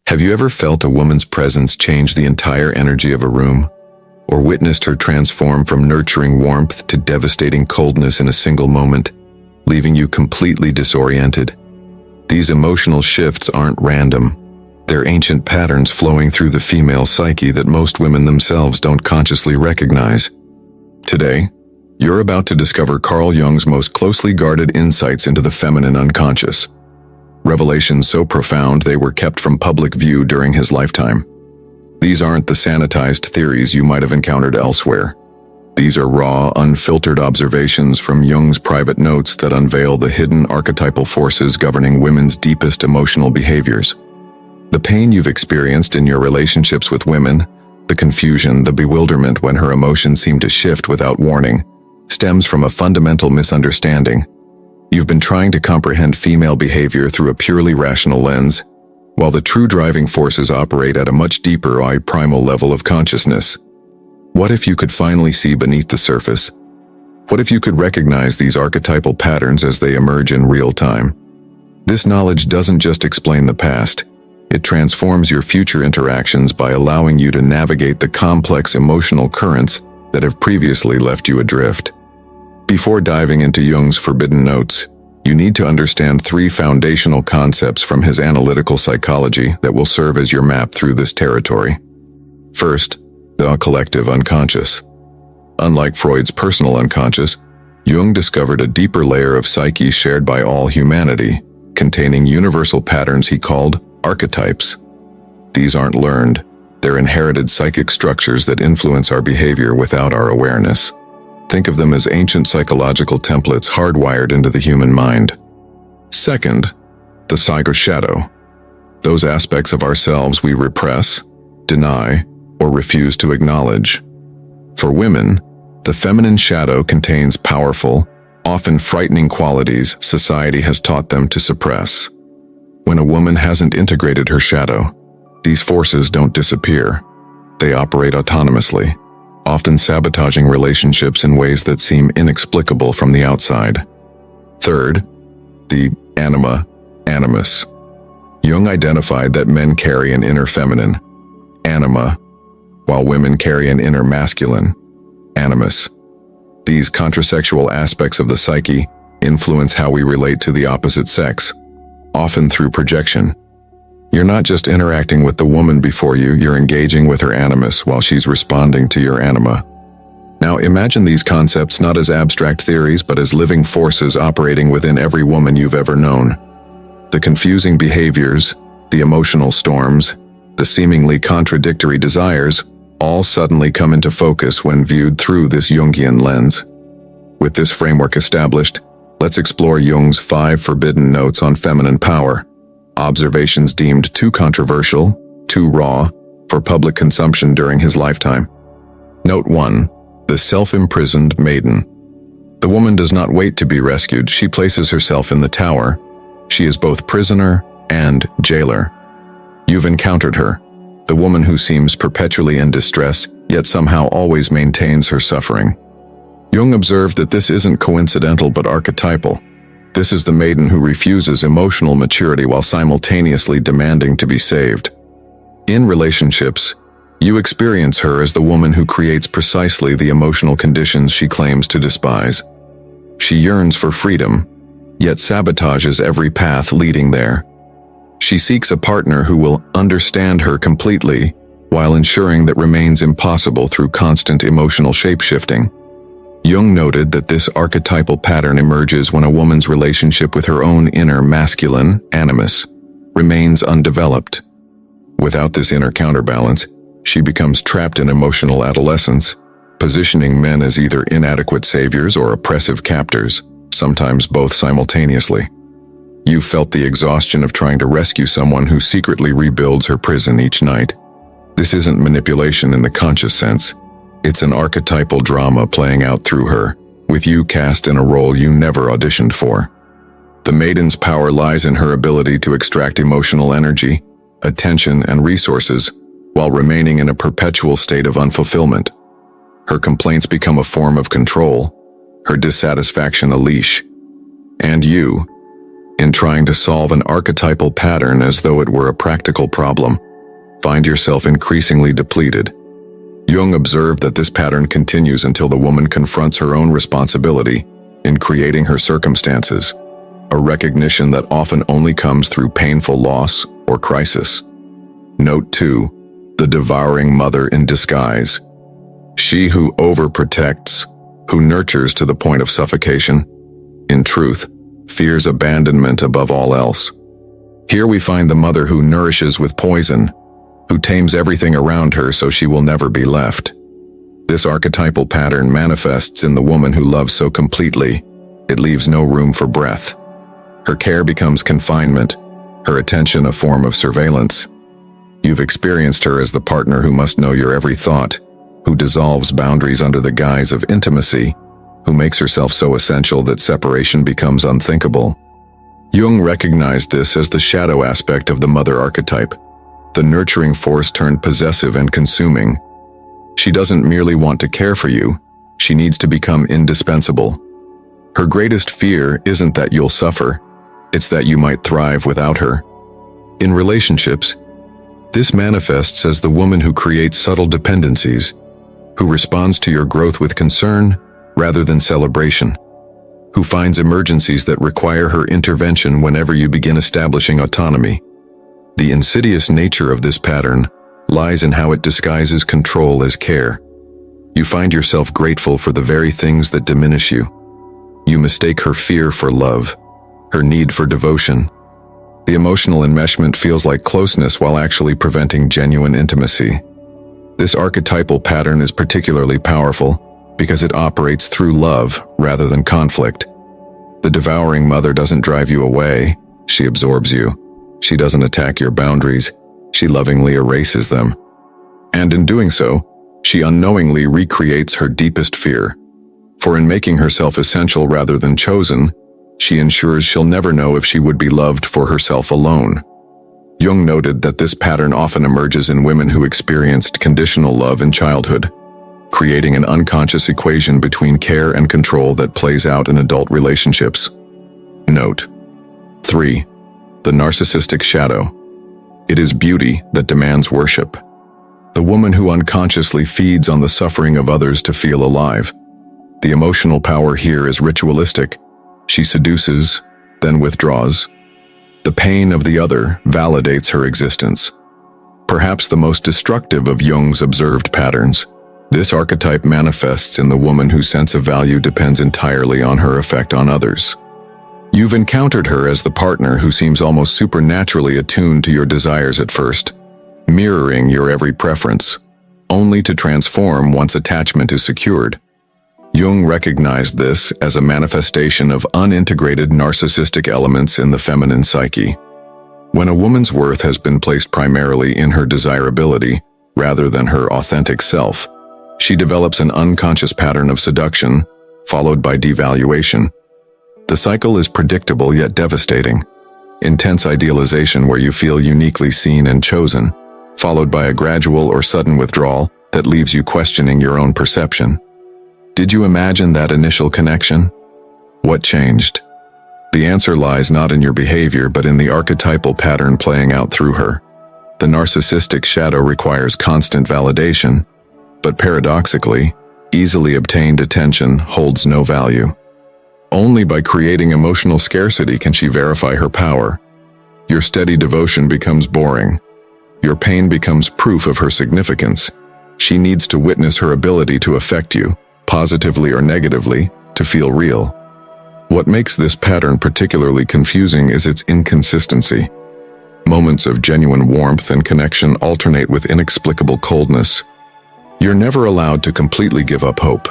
Have you ever felt a woman's presence change the entire energy of a room? Or witnessed her transform from nurturing warmth to devastating coldness in a single moment, leaving you completely disoriented? These emotional shifts aren't random. They're ancient patterns flowing through the female psyche that most women themselves don't consciously recognize. Today, you're about to discover Carl Jung's most closely guarded insights into the feminine unconscious. Revelations so profound they were kept from public view during his lifetime. These aren't the sanitized theories you might have encountered elsewhere. These are raw, unfiltered observations from Jung's private notes that unveil the hidden archetypal forces governing women's deepest emotional behaviors. The pain you've experienced in your relationships with women, the confusion, the bewilderment when her emotions seem to shift without warning, stems from a fundamental misunderstanding. You've been trying to comprehend female behavior through a purely rational lens, while the true driving forces operate at a much deeper, primal level of consciousness. What if you could finally see beneath the surface? What if you could recognize these archetypal patterns as they emerge in real time? This knowledge doesn't just explain the past. It transforms your future interactions by allowing you to navigate the complex emotional currents that have previously left you adrift. Before diving into Jung's forbidden notes, you need to understand three foundational concepts from his analytical psychology that will serve as your map through this territory. First, the collective unconscious. Unlike Freud's personal unconscious, Jung discovered a deeper layer of psyche shared by all humanity, containing universal patterns he called archetypes. These aren't learned, they're inherited psychic structures that influence our behavior without our awareness. Think of them as ancient psychological templates hardwired into the human mind. Second, the psyche shadow. Those aspects of ourselves we repress, deny, or refuse to acknowledge. For women, the feminine shadow contains powerful, often frightening qualities society has taught them to suppress. When a woman hasn't integrated her shadow, these forces don't disappear. They operate autonomously, often sabotaging relationships in ways that seem inexplicable from the outside. Third, the animus. Jung identified that men carry an inner feminine, anima, while women carry an inner masculine, animus. These contrasexual aspects of the psyche influence how we relate to the opposite sex, often through projection. You're not just interacting with the woman before you, you're engaging with her animus while she's responding to your anima. Now imagine these concepts not as abstract theories but as living forces operating within every woman you've ever known. The confusing behaviors, the emotional storms, the seemingly contradictory desires all suddenly come into focus when viewed through this Jungian lens. With this framework established, let's explore Jung's 5 forbidden notes on feminine power. Observations deemed too controversial, too raw, for public consumption during his lifetime. Note 1. The self-imprisoned maiden. The woman does not wait to be rescued, she places herself in the tower. She is both prisoner and jailer. You've encountered her, the woman who seems perpetually in distress, yet somehow always maintains her suffering. Jung observed that this isn't coincidental but archetypal. This is the maiden who refuses emotional maturity while simultaneously demanding to be saved. In relationships, you experience her as the woman who creates precisely the emotional conditions she claims to despise. She yearns for freedom, yet sabotages every path leading there. She seeks a partner who will understand her completely, while ensuring that remains impossible through constant emotional shape-shifting. Jung noted that this archetypal pattern emerges when a woman's relationship with her own inner masculine, animus, remains undeveloped. Without this inner counterbalance, she becomes trapped in emotional adolescence, positioning men as either inadequate saviors or oppressive captors, sometimes both simultaneously. You've felt the exhaustion of trying to rescue someone who secretly rebuilds her prison each night. This isn't manipulation in the conscious sense. It's an archetypal drama playing out through her, with you cast in a role you never auditioned for. The maiden's power lies in her ability to extract emotional energy, attention, and resources while remaining in a perpetual state of unfulfillment. Her complaints become a form of control, her dissatisfaction a leash. And you, in trying to solve an archetypal pattern as though it were a practical problem, find yourself increasingly depleted. Jung observed that this pattern continues until the woman confronts her own responsibility in creating her circumstances, a recognition that often only comes through painful loss or crisis. Note 2. The devouring mother in disguise. She who overprotects, who nurtures to the point of suffocation, in truth, fears abandonment above all else. Here we find the mother who nourishes with poison, who tames everything around her so she will never be left. This archetypal pattern manifests in the woman who loves so completely, it leaves no room for breath. Her care becomes confinement, her attention a form of surveillance. You've experienced her as the partner who must know your every thought, who dissolves boundaries under the guise of intimacy, who makes herself so essential that separation becomes unthinkable. Jung recognized this as the shadow aspect of the mother archetype, the nurturing force turned possessive and consuming. She doesn't merely want to care for you, she needs to become indispensable. Her greatest fear isn't that you'll suffer, it's that you might thrive without her. In relationships, this manifests as the woman who creates subtle dependencies, who responds to your growth with concern rather than celebration, who finds emergencies that require her intervention whenever you begin establishing autonomy. The insidious nature of this pattern lies in how it disguises control as care. You find yourself grateful for the very things that diminish you. You mistake her fear for love, her need for devotion. The emotional enmeshment feels like closeness while actually preventing genuine intimacy. This archetypal pattern is particularly powerful because it operates through love rather than conflict. The devouring mother doesn't drive you away, she absorbs you. She doesn't attack your boundaries, she lovingly erases them. And in doing so, she unknowingly recreates her deepest fear. For in making herself essential rather than chosen, she ensures she'll never know if she would be loved for herself alone. Jung noted that this pattern often emerges in women who experienced conditional love in childhood, creating an unconscious equation between care and control that plays out in adult relationships. Note 3. The narcissistic shadow. It is beauty that demands worship. The woman who unconsciously feeds on the suffering of others to feel alive. The emotional power here is ritualistic. She seduces, then withdraws. The pain of the other validates her existence. Perhaps the most destructive of Jung's observed patterns, this archetype manifests in the woman whose sense of value depends entirely on her effect on others. You've encountered her as the partner who seems almost supernaturally attuned to your desires at first, mirroring your every preference, only to transform once attachment is secured. Jung recognized this as a manifestation of unintegrated narcissistic elements in the feminine psyche. When a woman's worth has been placed primarily in her desirability rather than her authentic self, she develops an unconscious pattern of seduction, followed by devaluation. The cycle is predictable yet devastating. Intense idealization where you feel uniquely seen and chosen, followed by a gradual or sudden withdrawal that leaves you questioning your own perception. Did you imagine that initial connection? What changed? The answer lies not in your behavior but in the archetypal pattern playing out through her. The narcissistic shadow requires constant validation, but paradoxically, easily obtained attention holds no value. Only by creating emotional scarcity can she verify her power. Your steady devotion becomes boring. Your pain becomes proof of her significance. She needs to witness her ability to affect you, positively or negatively, to feel real. What makes this pattern particularly confusing is its inconsistency. Moments of genuine warmth and connection alternate with inexplicable coldness. You're never allowed to completely give up hope,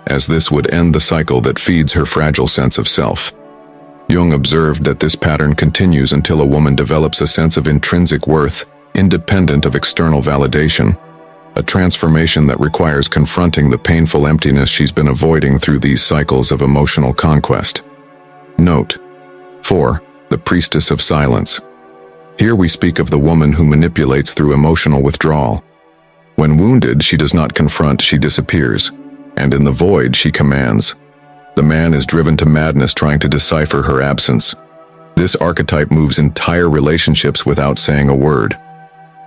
as this would end the cycle that feeds her fragile sense of self. Jung observed that this pattern continues until a woman develops a sense of intrinsic worth, independent of external validation, a transformation that requires confronting the painful emptiness she's been avoiding through these cycles of emotional conquest. Note 4. The priestess of silence. Here we speak of the woman who manipulates through emotional withdrawal. When wounded, she does not confront, she disappears, and in the void she commands. The man is driven to madness trying to decipher her absence. This archetype moves entire relationships without saying a word.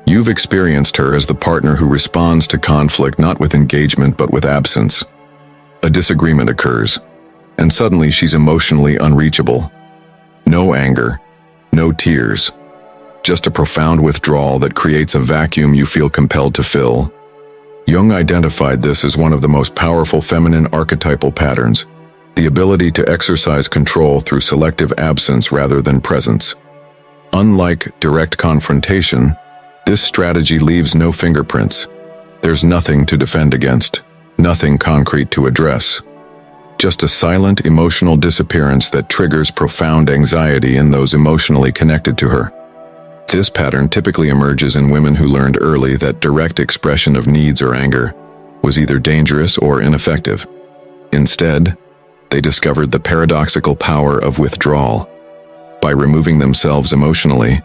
You've experienced her as the partner who responds to conflict not with engagement but with absence. A disagreement occurs, and suddenly she's emotionally unreachable. No anger, no tears, just a profound withdrawal that creates a vacuum you feel compelled to fill. Jung identified this as one of the most powerful feminine archetypal patterns, the ability to exercise control through selective absence rather than presence. Unlike direct confrontation, this strategy leaves no fingerprints. There's nothing to defend against, nothing concrete to address. Just a silent emotional disappearance that triggers profound anxiety in those emotionally connected to her. This pattern typically emerges in women who learned early that direct expression of needs or anger was either dangerous or ineffective. Instead, they discovered the paradoxical power of withdrawal. By removing themselves emotionally,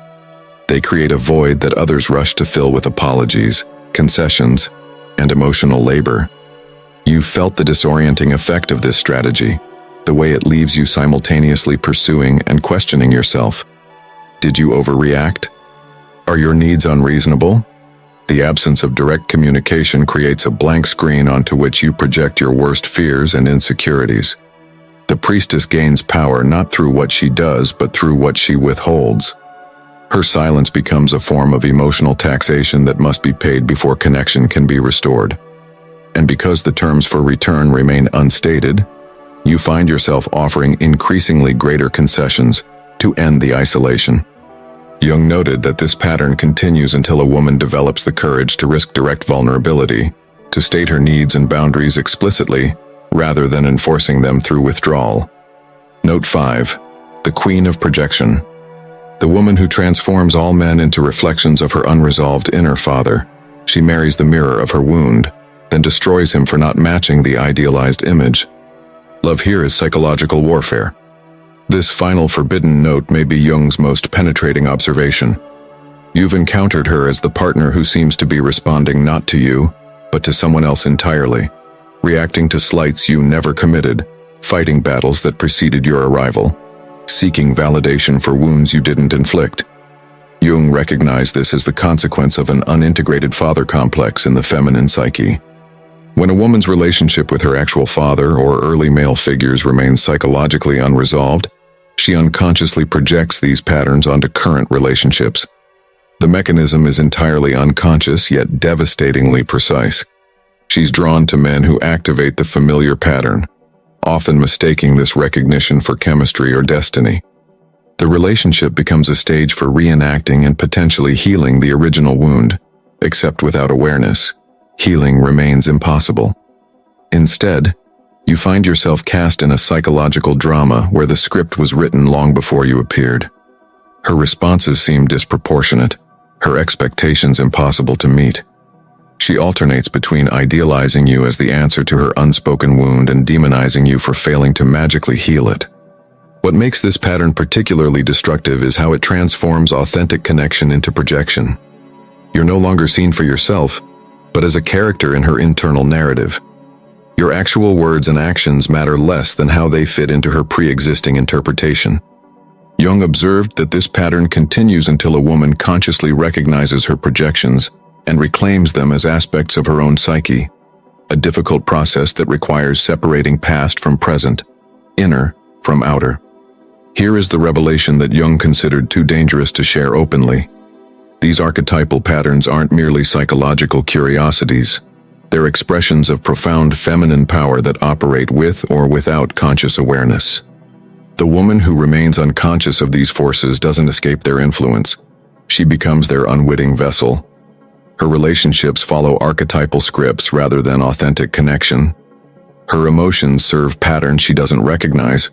they create a void that others rush to fill with apologies, concessions, and emotional labor. You've felt the disorienting effect of this strategy, the way it leaves you simultaneously pursuing and questioning yourself. Did you overreact? Are your needs unreasonable? The absence of direct communication creates a blank screen onto which you project your worst fears and insecurities. The priestess gains power not through what she does but through what she withholds. Her silence becomes a form of emotional taxation that must be paid before connection can be restored. And because the terms for return remain unstated, you find yourself offering increasingly greater concessions to end the isolation. Jung noted that this pattern continues until a woman develops the courage to risk direct vulnerability, to state her needs and boundaries explicitly, rather than enforcing them through withdrawal. Note 5. The Queen of Projection. The woman who transforms all men into reflections of her unresolved inner father. She marries the mirror of her wound, then destroys him for not matching the idealized image. Love here is psychological warfare. This final forbidden note may be Jung's most penetrating observation. You've encountered her as the partner who seems to be responding not to you, but to someone else entirely, reacting to slights you never committed, fighting battles that preceded your arrival, seeking validation for wounds you didn't inflict. Jung recognized this as the consequence of an unintegrated father complex in the feminine psyche. When a woman's relationship with her actual father or early male figures remains psychologically unresolved, she unconsciously projects these patterns onto current relationships. The mechanism is entirely unconscious yet devastatingly precise. She's drawn to men who activate the familiar pattern, often mistaking this recognition for chemistry or destiny. The relationship becomes a stage for reenacting and potentially healing the original wound, except without awareness. Healing remains impossible. Instead, you find yourself cast in a psychological drama where the script was written long before you appeared. Her responses seem disproportionate, her expectations impossible to meet. She alternates between idealizing you as the answer to her unspoken wound and demonizing you for failing to magically heal it. What makes this pattern particularly destructive is how it transforms authentic connection into projection. You're no longer seen for yourself, but as a character in her internal narrative. Your actual words and actions matter less than how they fit into her pre-existing interpretation. Jung observed that this pattern continues until a woman consciously recognizes her projections and reclaims them as aspects of her own psyche, a difficult process that requires separating past from present, inner from outer. Here is the revelation that Jung considered too dangerous to share openly. These archetypal patterns aren't merely psychological curiosities. They're expressions of profound feminine power that operate with or without conscious awareness. The woman who remains unconscious of these forces doesn't escape their influence. She becomes their unwitting vessel. Her relationships follow archetypal scripts rather than authentic connection. Her emotions serve patterns she doesn't recognize.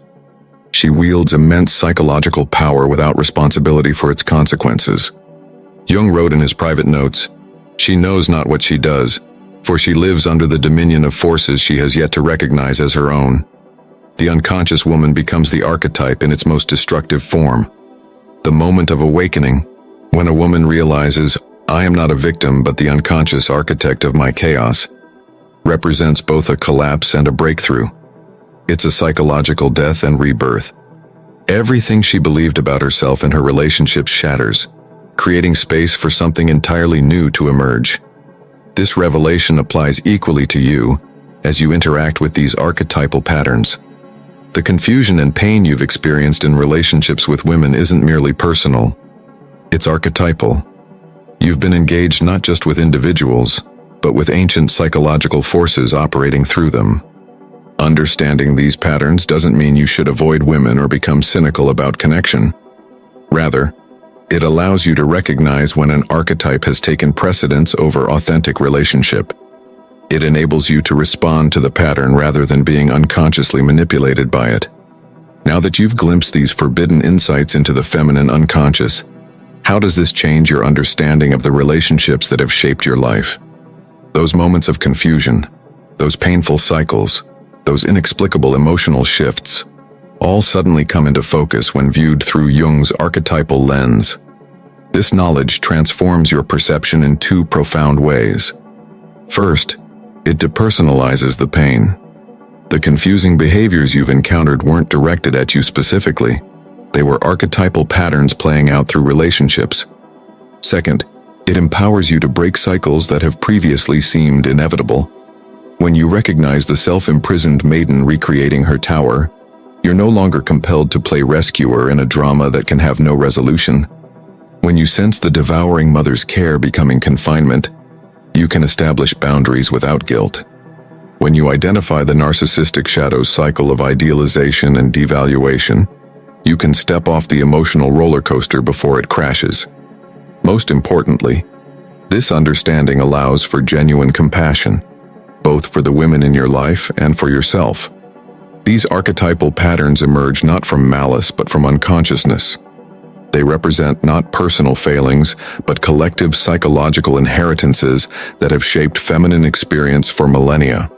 She wields immense psychological power without responsibility for its consequences. Jung wrote in his private notes, "She knows not what she does, for she lives under the dominion of forces she has yet to recognize as her own." The unconscious woman becomes the archetype in its most destructive form. The moment of awakening, when a woman realizes, "I am not a victim but the unconscious architect of my chaos," represents both a collapse and a breakthrough. It's a psychological death and rebirth. Everything she believed about herself and her relationships shatters, creating space for something entirely new to emerge. This revelation applies equally to you as you interact with these archetypal patterns. The confusion and pain you've experienced in relationships with women isn't merely personal. It's archetypal. You've been engaged not just with individuals, but with ancient psychological forces operating through them. Understanding these patterns doesn't mean you should avoid women or become cynical about connection. Rather, it allows you to recognize when an archetype has taken precedence over authentic relationship. It enables you to respond to the pattern rather than being unconsciously manipulated by it. Now that you've glimpsed these forbidden insights into the feminine unconscious, how does this change your understanding of the relationships that have shaped your life? Those moments of confusion, those painful cycles, those inexplicable emotional shifts, all suddenly come into focus when viewed through Jung's archetypal lens. This knowledge transforms your perception in two profound ways. First, it depersonalizes the pain. The confusing behaviors you've encountered weren't directed at you specifically. They were archetypal patterns playing out through relationships. Second, it empowers you to break cycles that have previously seemed inevitable. When you recognize the self-imprisoned maiden recreating her tower, you're no longer compelled to play rescuer in a drama that can have no resolution. When you sense the devouring mother's care becoming confinement, you can establish boundaries without guilt. When you identify the narcissistic shadow's cycle of idealization and devaluation, you can step off the emotional roller coaster before it crashes. Most importantly, this understanding allows for genuine compassion, both for the women in your life and for yourself. These archetypal patterns emerge not from malice but from unconsciousness. They represent not personal failings, but collective psychological inheritances that have shaped feminine experience for millennia.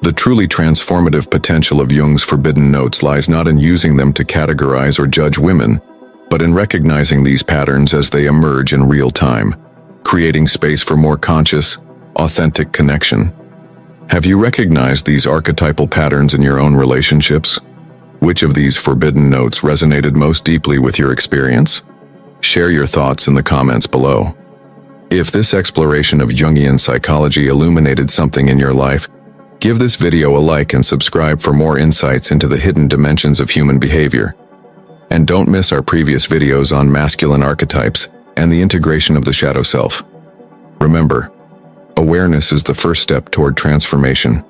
The truly transformative potential of Jung's forbidden notes lies not in using them to categorize or judge women, but in recognizing these patterns as they emerge in real time, creating space for more conscious, authentic connection. Have you recognized these archetypal patterns in your own relationships? Which of these forbidden notes resonated most deeply with your experience? Share your thoughts in the comments below. If this exploration of Jungian psychology illuminated something in your life, give this video a like and subscribe for more insights into the hidden dimensions of human behavior. And don't miss our previous videos on masculine archetypes and the integration of the shadow self. Remember, awareness is the first step toward transformation.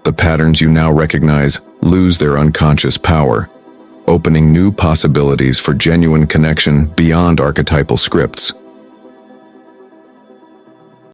The patterns you now recognize lose their unconscious power, opening new possibilities for genuine connection beyond archetypal scripts.